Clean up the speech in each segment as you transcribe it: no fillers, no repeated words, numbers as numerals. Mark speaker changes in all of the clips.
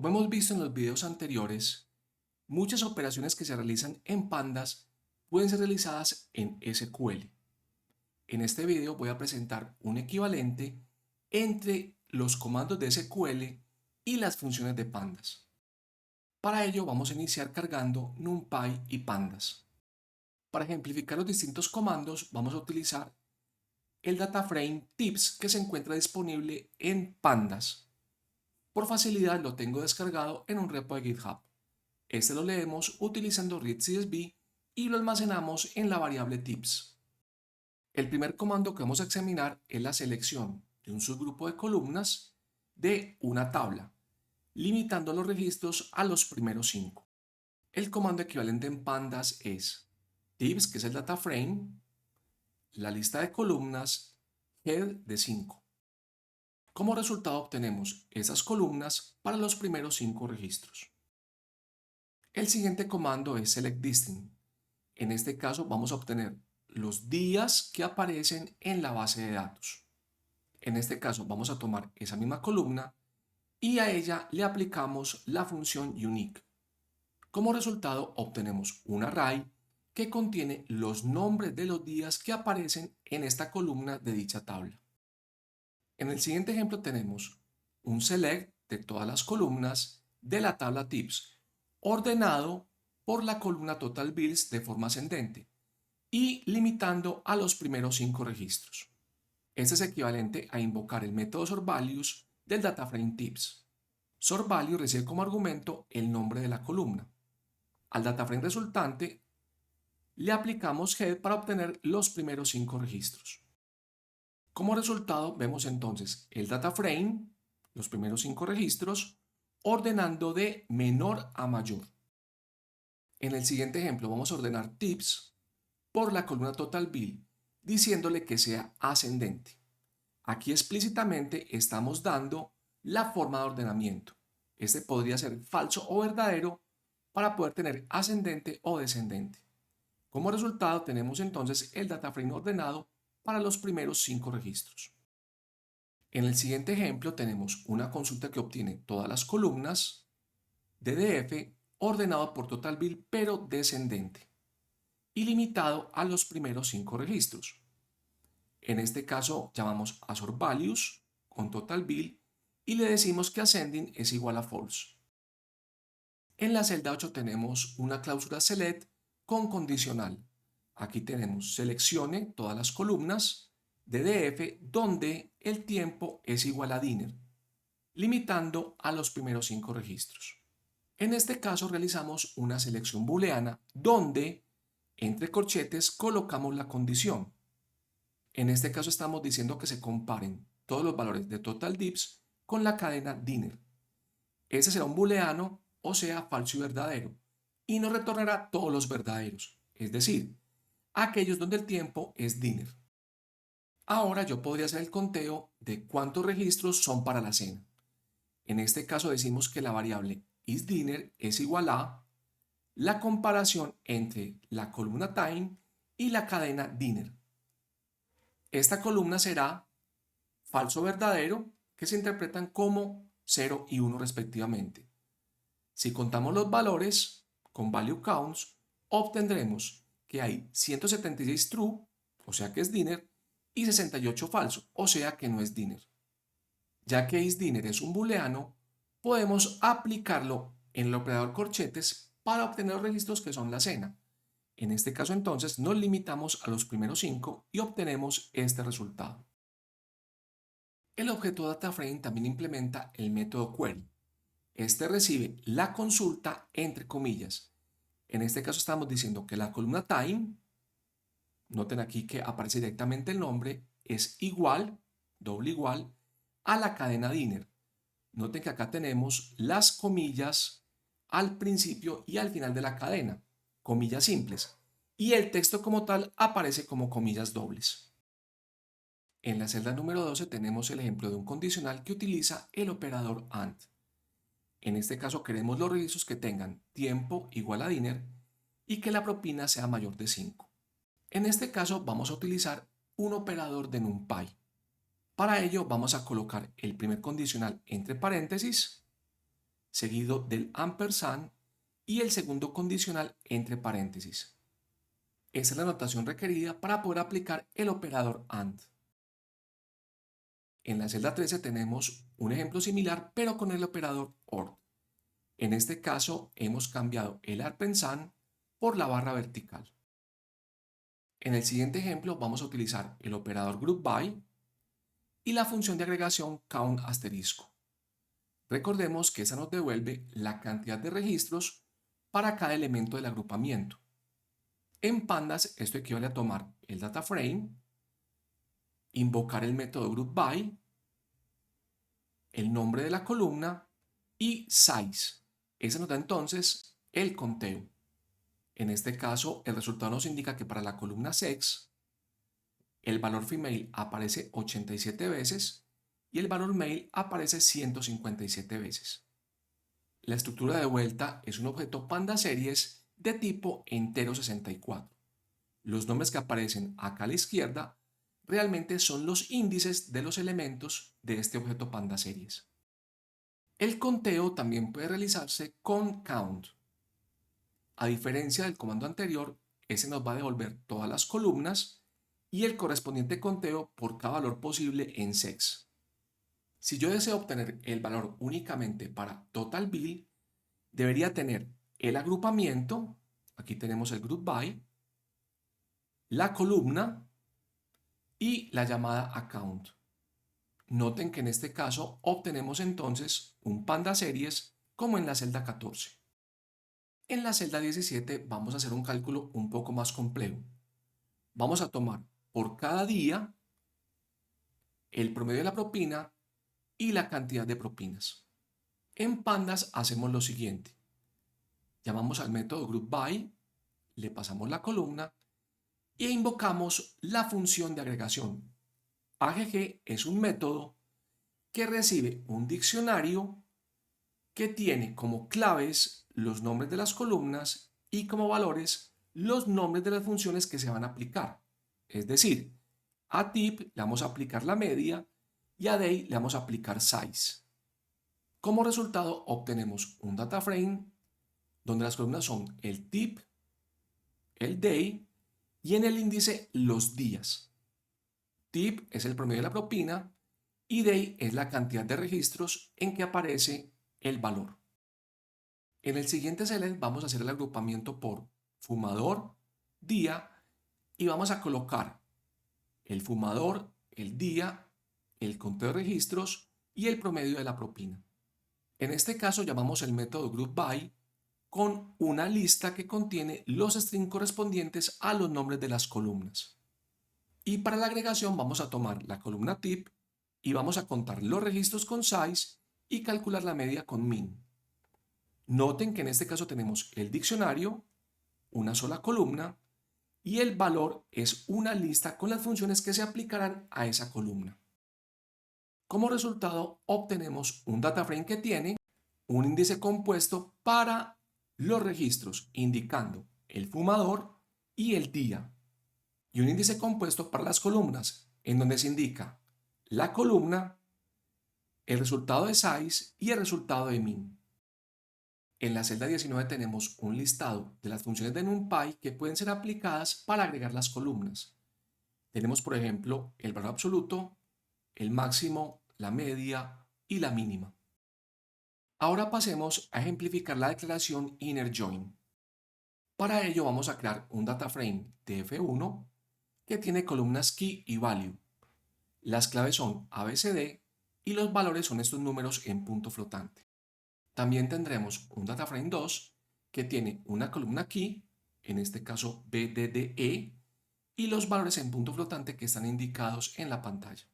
Speaker 1: Como hemos visto en los videos anteriores, muchas operaciones que se realizan en Pandas pueden ser realizadas en SQL. En este video voy a presentar un equivalente entre los comandos de SQL y las funciones de Pandas. Para ello vamos a iniciar cargando NumPy y Pandas. Para ejemplificar los distintos comandos vamos a utilizar el dataframe tips que se encuentra disponible en Pandas. Por facilidad lo tengo descargado en un repo de GitHub. Este lo leemos utilizando readcsv y lo almacenamos en la variable tips. El primer comando que vamos a examinar es la selección de un subgrupo de columnas de una tabla, limitando los registros a los primeros 5. El comando equivalente en Pandas es tips, que es el data frame, la lista de columnas, head de 5. Como resultado obtenemos esas columnas para los primeros 5 registros. El siguiente comando es selectDistinct. En este caso vamos a obtener los días que aparecen en la base de datos. En este caso vamos a tomar esa misma columna y a ella le aplicamos la función unique. Como resultado obtenemos un array que contiene los nombres de los días que aparecen en esta columna de dicha tabla. En el siguiente ejemplo tenemos un select de todas las columnas de la tabla tips ordenado por la columna total bills de forma ascendente y limitando a los primeros 5 registros. Este es equivalente a invocar el método sorvalues del dataframe tips. Sorvalue recibe como argumento el nombre de la columna. Al dataframe resultante le aplicamos head para obtener los primeros 5 registros. Como resultado vemos entonces el dataframe, los primeros 5 registros, ordenando de menor a mayor. En el siguiente ejemplo vamos a ordenar tips por la columna total bill, diciéndole que sea ascendente. Aquí explícitamente estamos dando la forma de ordenamiento. Este podría ser falso o verdadero para poder tener ascendente o descendente. Como resultado tenemos entonces el dataframe ordenado para los primeros 5 registros. En el siguiente ejemplo tenemos una consulta que obtiene todas las columnas DDF ordenado por total bill pero descendente y limitado a los primeros 5 registros. En este caso llamamos a sorvalues con total bill y le decimos que ascending es igual a false. En la celda 8 tenemos una cláusula select con condicional. Aquí tenemos seleccione todas las columnas de DF donde el tiempo es igual a dinner, limitando a los primeros 5 registros. En este caso realizamos una selección booleana donde entre corchetes colocamos la condición. En este caso estamos diciendo que se comparen todos los valores de total dips con la cadena dinner. Ese será un booleano, o sea, falso y verdadero, y nos retornará todos los verdaderos, es decir, aquellos donde el tiempo es dinner. Ahora yo podría hacer el conteo de cuántos registros son para la cena. En este caso decimos que la variable isDinner es igual a la comparación entre la columna time y la cadena dinner. Esta columna será falso o verdadero, que se interpretan como 0 y 1 respectivamente. Si contamos los valores con value counts, obtendremos que hay 176 true, o sea que es dinner, y 68 falso, o sea que no es dinner. Ya que isDinner es un booleano, podemos aplicarlo en el operador corchetes para obtener los registros que son la cena. En este caso entonces nos limitamos a los primeros 5 y obtenemos este resultado. El objeto DataFrame también implementa el método query. Este recibe la consulta entre comillas. En este caso estamos diciendo que la columna time, noten aquí que aparece directamente el nombre, es igual, doble igual, a la cadena dinner. Noten que acá tenemos las comillas al principio y al final de la cadena, comillas simples, y el texto como tal aparece como comillas dobles. En la celda número 12 tenemos el ejemplo de un condicional que utiliza el operador AND. En este caso queremos los registros que tengan tiempo igual a dinner y que la propina sea mayor de 5. En este caso vamos a utilizar un operador de NumPy. Para ello vamos a colocar el primer condicional entre paréntesis seguido del ampersand y el segundo condicional entre paréntesis. Esa es la notación requerida para poder aplicar el operador AND. En la celda 13 tenemos un ejemplo similar, pero con el operador OR. En este caso hemos cambiado el ampersand por la barra vertical. En el siguiente ejemplo vamos a utilizar el operador group by y la función de agregación count asterisco. Recordemos que esa nos devuelve la cantidad de registros para cada elemento del agrupamiento. En Pandas esto equivale a tomar el data frame, invocar el método group by, el nombre de la columna y size. Ese nos da entonces el conteo. En este caso, el resultado nos indica que para la columna sex, el valor female aparece 87 veces y el valor male aparece 157 veces. La estructura de vuelta es un objeto Panda Series de tipo entero 64. Los nombres que aparecen acá a la izquierda realmente son los índices de los elementos de este objeto Panda Series. El conteo también puede realizarse con count. A diferencia del comando anterior, ese nos va a devolver todas las columnas y el correspondiente conteo por cada valor posible en sex. Si yo deseo obtener el valor únicamente para total bill, debería tener el agrupamiento, aquí tenemos el group by, la columna y la llamada account. Noten que en este caso obtenemos entonces un Panda Series como en la celda 14. En la celda 17 vamos a hacer un cálculo un poco más complejo. Vamos a tomar por cada día el promedio de la propina y la cantidad de propinas. En Pandas hacemos lo siguiente. Llamamos al método group by, le pasamos la columna e invocamos la función de agregación. AGG es un método que recibe un diccionario que tiene como claves los nombres de las columnas y como valores los nombres de las funciones que se van a aplicar. Es decir, a tip le vamos a aplicar la media y a day le vamos a aplicar size. Como resultado obtenemos un data frame donde las columnas son el tip, el day y en el índice los días. Tip es el promedio de la propina y day es la cantidad de registros en que aparece el valor. En el siguiente select vamos a hacer el agrupamiento por fumador, día y vamos a colocar el fumador, el día, el conteo de registros y el promedio de la propina. En este caso llamamos el método group by con una lista que contiene los strings correspondientes a los nombres de las columnas. Y para la agregación vamos a tomar la columna tip y vamos a contar los registros con size y calcular la media con min. Noten que en este caso tenemos el diccionario, una sola columna, y el valor es una lista con las funciones que se aplicarán a esa columna. Como resultado obtenemos un data frame que tiene un índice compuesto para los registros indicando el fumador y el día, y un índice compuesto para las columnas en donde se indica la columna, el resultado de size y el resultado de min. En la celda 19 tenemos un listado de las funciones de NumPy que pueden ser aplicadas para agregar las columnas. Tenemos, por ejemplo, el valor absoluto, el máximo, la media y la mínima. Ahora pasemos a ejemplificar la declaración inner join. Para ello vamos a crear un data frame de F1 que tiene columnas key y value. Las claves son ABCD y los valores son estos números en punto flotante. También tendremos un data frame 2 que tiene una columna key, en este caso BDDE, y los valores en punto flotante que están indicados en la pantalla.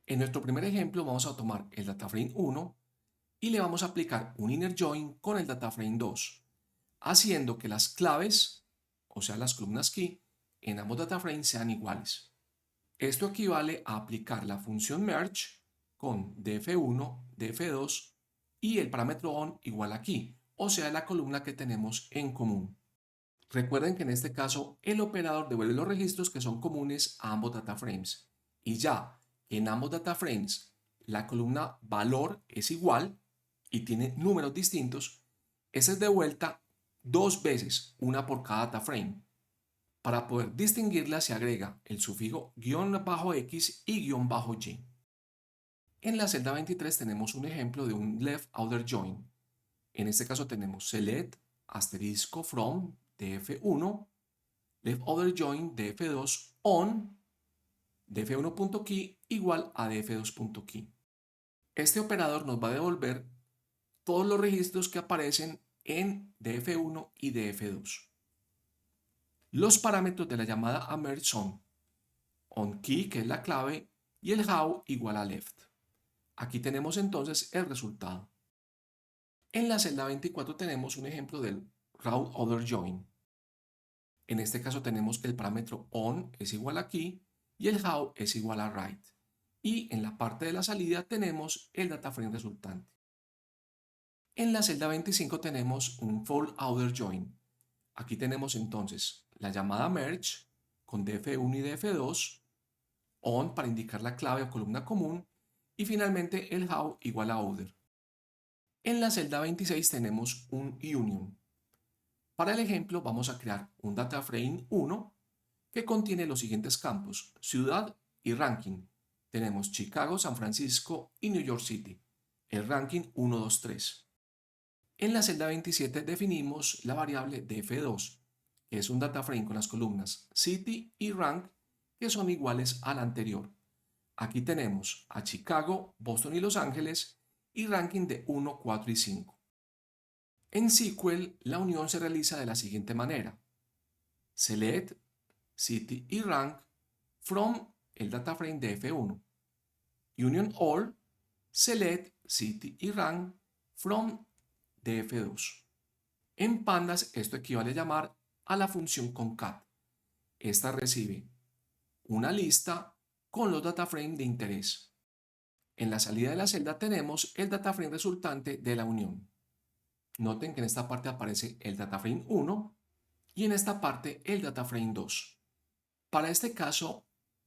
Speaker 1: En nuestro primer ejemplo vamos a tomar el data frame 1 y le vamos a aplicar un inner join con el data frame 2, haciendo que las claves, o sea las columnas key, en ambos data frames sean iguales. Esto equivale a aplicar la función merge con df1, df2 y el parámetro on igual aquí, o sea la columna que tenemos en común. Recuerden que en este caso el operador devuelve los registros que son comunes a ambos data frames. Y ya en ambos data frames la columna valor es igual, y tiene números distintos, esta es devuelta dos veces, una por cada data frame. Para poder distinguirla se agrega el sufijo "-x" y "-y". En la celda 23 tenemos un ejemplo de un left outer join. En este caso tenemos select asterisco from df1 left outer join df2 on df1.key igual a df2.key. Este operador nos va a devolver todos los registros que aparecen en df1 y df2. Los parámetros de la llamada a merge son onKey, que es la clave, y el how igual a left. Aquí tenemos entonces el resultado. En la celda 24 tenemos un ejemplo del route other join. En este caso tenemos que el parámetro on es igual a key y el how es igual a right. Y en la parte de la salida tenemos el data frame resultante. En la celda 25 tenemos un full outer join. Aquí tenemos entonces la llamada merge con df1 y df2, on para indicar la clave o columna común y finalmente el how igual a outer. En la celda 26 tenemos un union. Para el ejemplo vamos a crear un data frame 1 que contiene los siguientes campos: ciudad y ranking. Tenemos Chicago, San Francisco y New York City. El ranking 1, 2, 3. En la celda 27 definimos la variable df2, que es un data frame con las columnas city y rank que son iguales a la anterior. Aquí tenemos a Chicago, Boston y Los Ángeles y ranking de 1, 4 y 5. En SQL la unión se realiza de la siguiente manera: select city y rank from el data frame de F1, union all select city y rank from de F2. En pandas esto equivale a llamar a la función concat. Esta recibe una lista con los data frame de interés. En la salida de la celda tenemos el data frame resultante de la unión. Noten que en esta parte aparece el data frame 1 y en esta parte el data frame 2. Para este caso,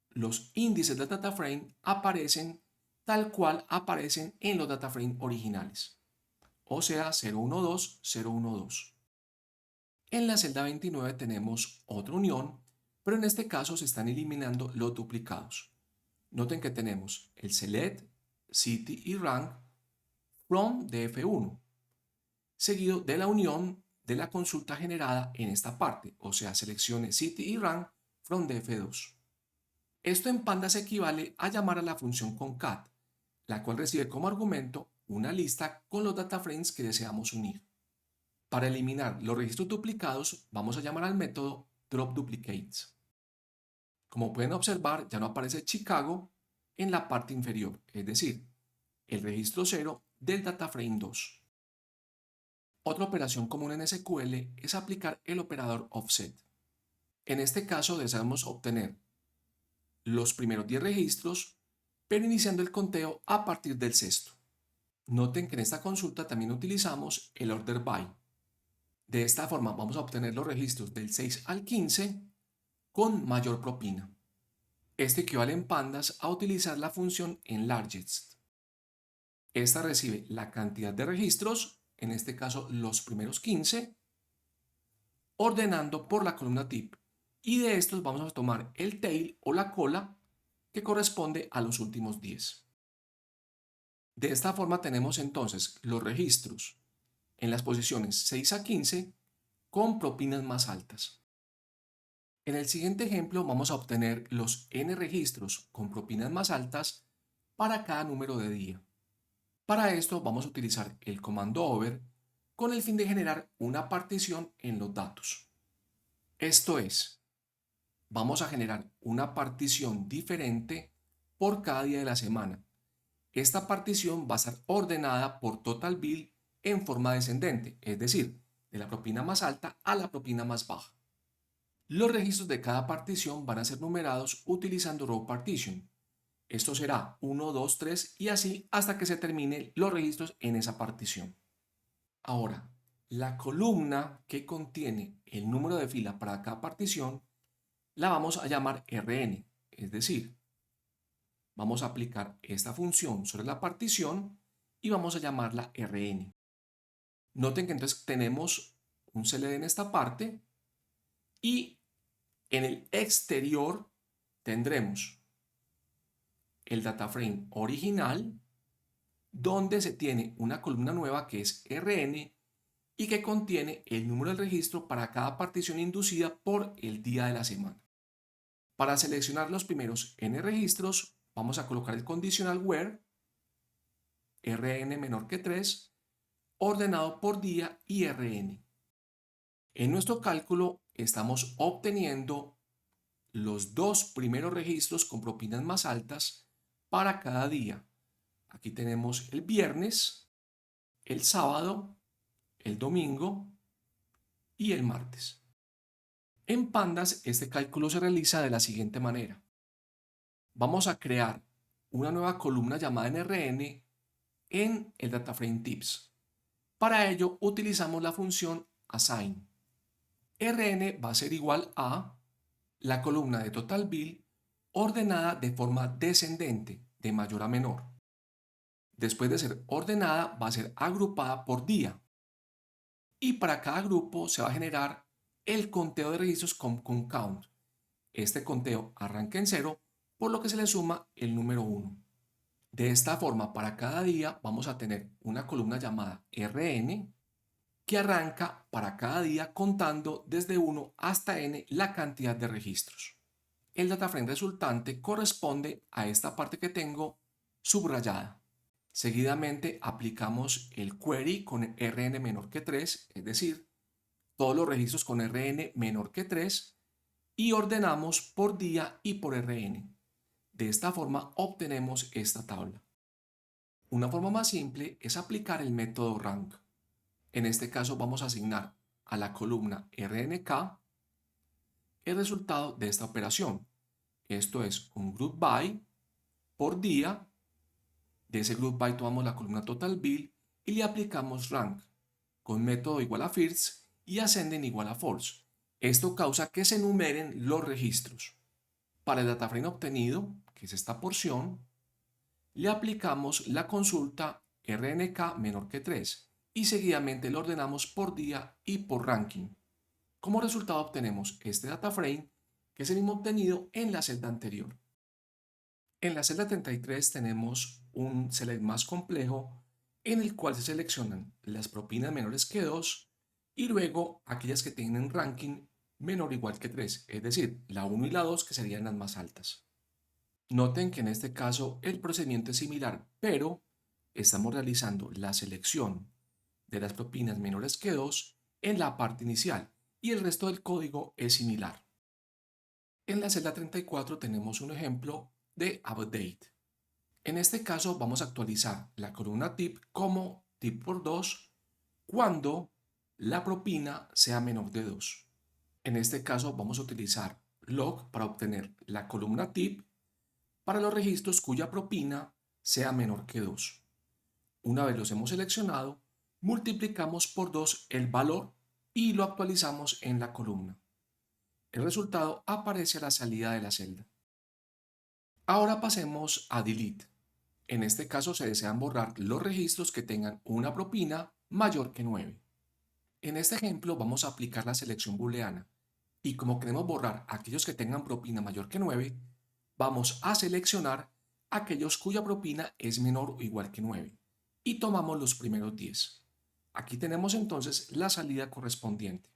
Speaker 1: los índices del data frame aparecen tal cual aparecen en los data frame originales, o sea 012, 012. En la celda 29 tenemos otra unión, pero en este caso se están eliminando los duplicados. Noten que tenemos el select, city y rank from de F1, seguido de la unión de la consulta generada en esta parte, o sea, seleccione city y rank from de F2. Esto en pandas equivale a llamar a la función concat, la cual recibe como argumento una lista con los data frames que deseamos unir. Para eliminar los registros duplicados, vamos a llamar al método dropDuplicates. Como pueden observar, ya no aparece Chicago en la parte inferior, es decir, el registro 0 del data frame 2. Otra operación común en SQL es aplicar el operador offset. En este caso deseamos obtener los primeros 10 registros, pero iniciando el conteo a partir del sexto. Noten que en esta consulta también utilizamos el order by. De esta forma vamos a obtener los registros del 6 al 15 con mayor propina. Este equivale en pandas a utilizar la función enlargest. Esta recibe la cantidad de registros, en este caso los primeros 15, ordenando por la columna tip, y de estos vamos a tomar el tail o la cola que corresponde a los últimos 10. De esta forma tenemos entonces los registros en las posiciones 6 a 15 con propinas más altas. En el siguiente ejemplo vamos a obtener los n registros con propinas más altas para cada número de día. Para esto vamos a utilizar el comando over con el fin de generar una partición en los datos. Esto es, vamos a generar una partición diferente por cada día de la semana. Esta partición va a estar ordenada por total bill en forma descendente, es decir, de la propina más alta a la propina más baja. Los registros de cada partición van a ser numerados utilizando row partition. Esto será 1, 2, 3 y así hasta que se terminen los registros en esa partición. Ahora, la columna que contiene el número de fila para cada partición la vamos a llamar Rn, es decir, vamos a aplicar esta función sobre la partición y vamos a llamarla RN. Noten que entonces tenemos un CLD en esta parte y en el exterior tendremos el data frame original, donde se tiene una columna nueva que es RN y que contiene el número del registro para cada partición inducida por el día de la semana. Para seleccionar los primeros n registros, vamos a colocar el conditional where rn menor que 3, ordenado por día y rn. En nuestro cálculo estamos obteniendo los dos primeros registros con propinas más altas para cada día. Aquí tenemos el viernes, el sábado, el domingo y el martes. En Pandas este cálculo se realiza de la siguiente manera. Vamos a crear una nueva columna llamada NRN en el DataFrame Tips. Para ello utilizamos la función assign. RN va a ser igual a la columna de total bill ordenada de forma descendente, de mayor a menor. Después de ser ordenada, va a ser agrupada por día. Y para cada grupo se va a generar el conteo de registros con count. Este conteo arranca en 0, por lo que se le suma el número 1. De esta forma, para cada día vamos a tener una columna llamada RN que arranca para cada día contando desde 1 hasta n la cantidad de registros. El dataframe resultante corresponde a esta parte que tengo subrayada. Seguidamente aplicamos el query con rn menor que 3, es decir, todos los registros con rn menor que 3 y ordenamos por día y por rn. De esta forma obtenemos esta tabla. Una forma más simple es aplicar el método rank. En este caso vamos a asignar a la columna rnk el resultado de esta operación. Esto es un group by por día. De ese group by tomamos la columna total bill y le aplicamos rank con método igual a first y ascending igual a false. Esto causa que se enumeren los registros. Para el dataframe obtenido, que es esta porción, le aplicamos la consulta rnk menor que 3 y seguidamente lo ordenamos por día y por ranking. Como resultado obtenemos este dataframe, que es el mismo obtenido en la celda anterior. En la celda 33 tenemos un select más complejo en el cual se seleccionan las propinas menores que 2 y luego aquellas que tienen ranking menor o igual que 3, es decir, la 1 y la 2 que serían las más altas. Noten que en este caso el procedimiento es similar, pero estamos realizando la selección de las propinas menores que 2 en la parte inicial y el resto del código es similar. En la celda 34 tenemos un ejemplo de update. En este caso vamos a actualizar la columna tip como tip por 2 cuando la propina sea menor de 2. En este caso vamos a utilizar log para obtener la columna tip para los registros cuya propina sea menor que 2. Una vez los hemos seleccionado, multiplicamos por 2 el valor y lo actualizamos en la columna. El resultado aparece a la salida de la celda. Ahora pasemos a delete. En este caso se desean borrar los registros que tengan una propina mayor que 9. En este ejemplo vamos a aplicar la selección booleana y como queremos borrar aquellos que tengan propina mayor que 9, vamos a seleccionar aquellos cuya propina es menor o igual que 9 y tomamos los primeros 10. Aquí tenemos entonces la salida correspondiente.